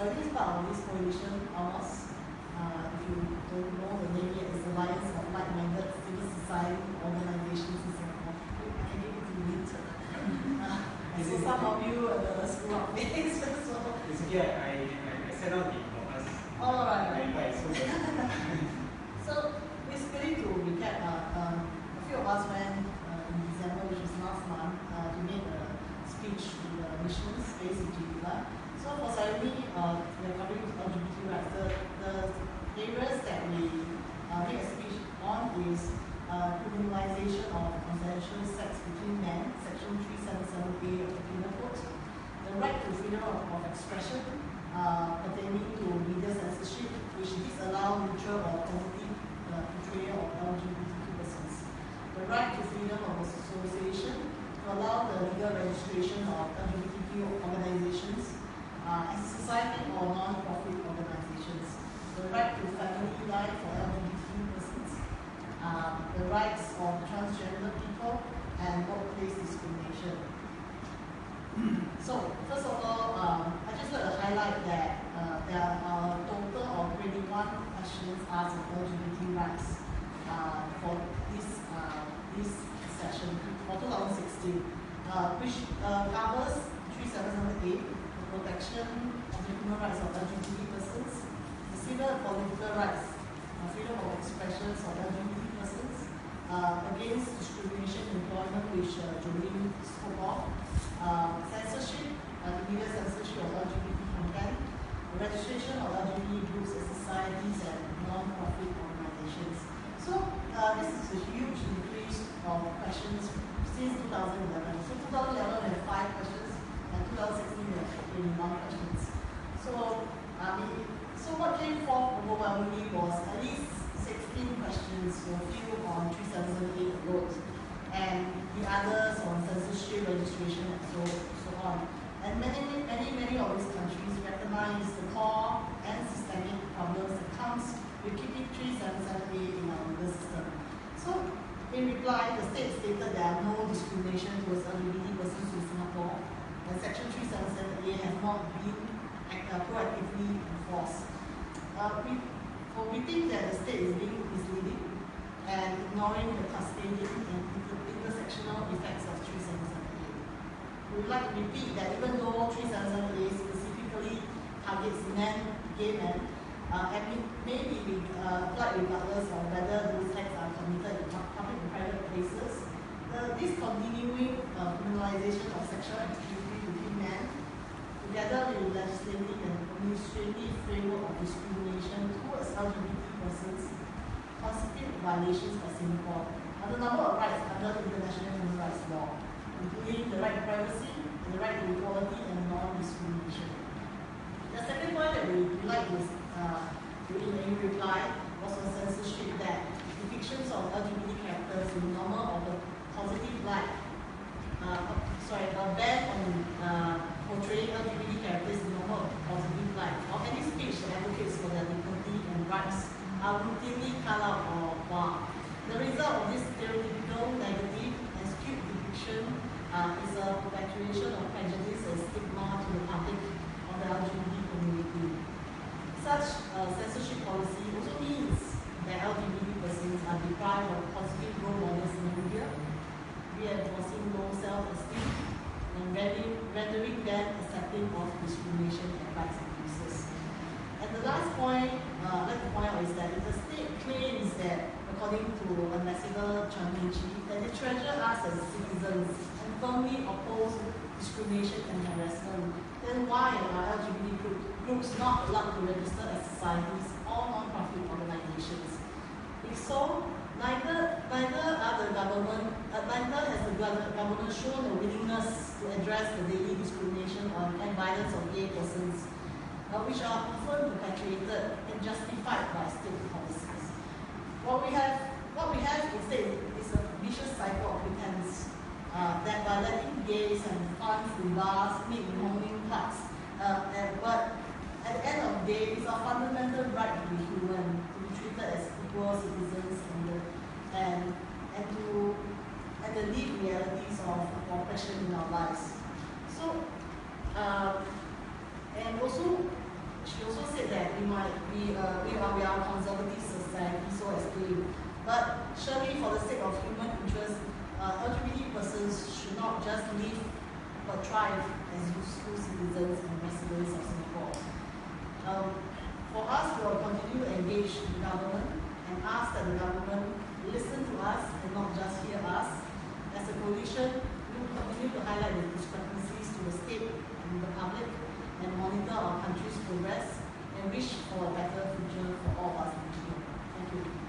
Sayoni is part of this coalition, ALMOS. If you don't know the name yet, it's Alliance of Like-Minded Society Organizations in Singapore. I can give it to you later. So some of you screw up names. It's okay, I sent out the us. All right. So basically, to recap, a few of us went in December, which was last month, to make a speech to the missions based in Geneva. So for Sayoni, we're covering LGBT rights. The areas that we make a speech on is criminalization of consensual sex between men, Section 377A of the Penal Code, the right to freedom of expression pertaining to media censorship, which disallow neutral or positive portrayal of LGBTQ persons, the right to freedom of association to allow the legal registration of LGBTQ organizations as a society or non-profit organizations, the right to family life for LGBT persons, the rights of transgender people, and workplace discrimination. So, first of all, I just want to highlight that there are a total of 21 questions asked on LGBT rights for this session for 2016, which covers 3778, protection of the human rights of LGBT persons, the civil and political rights, freedom of expressions of LGBT persons, against discrimination in employment, which Jolene spoke of, censorship, the media censorship of LGBT content, the registration of LGBT groups as societies and non-profit organizations. So this is a huge increase of questions since 2011. So 2011 we had 5 questions, and 2016 we had 21 questions. So what came forth overwhelmingly was at least 16 questions were filled on 3778 alone, and the others on censorship, registration, and so on. And many of these countries recognize the core and systemic problems that comes with keeping 3778 in our legal system. So, in reply, the state stated there are no discrimination towards LGBT persons in Singapore, and Section 3778 has not been proactively enforced. We think that the state is being misleading and ignoring the cascading and intersectional effects of 3778. We would like to repeat that even though 3778 specifically targets men, gay men, and it may be applied regardless of whether those acts are committed in public and private places, this continuing criminalization of sexual activity between men, together with legislative and administrative framework of discrimination towards LGBT persons, constitute violations by Singapore on the number of rights under international human rights law, including the right to privacy, and the right to equality and non-discrimination. The second point that we like is in reply was on censorship, that depictions of LGBT characters in normal or the positive light, a ban on portraying LGBT characters in normal or positive light, or any speech that advocates for their dignity and rights are routinely cut out or barred. The result of this stereotypical, negative, and skewed depiction is a perpetuation of prejudice and stigma to the public of the LGBT community. Such censorship policy also means that LGBT persons are deprived of positive role models in the media, reinforcing low self-esteem, and rendering them accepting of discrimination and rights abuses. And the last point I'd like to point out is that if the state claims that, according to Ambassador-At-Large Chan Heng Chee, that they treasure us as citizens and firmly oppose discrimination and harassment, then why are LGBT groups not allowed to register as societies or non-profit organizations? If so, neither has the government shown a willingness to address the daily discrimination and violence of gay persons, which are often perpetuated and justified by state policies. What we have instead is a vicious cycle of pretense that by letting gays and fans in bars meet in morning parks, but at the end of the day, it's our fundamental right to be human, to be treated as equal citizens, and to live realities of oppression in our lives. So, and also just live but thrive as useful citizens and residents of Singapore. For us, we will continue to engage the government and ask that the government listen to us and not just hear us. As a coalition, we will continue to highlight the discrepancies to the state and the public and monitor our country's progress and wish for a better future for all of us in Geneva. Thank you.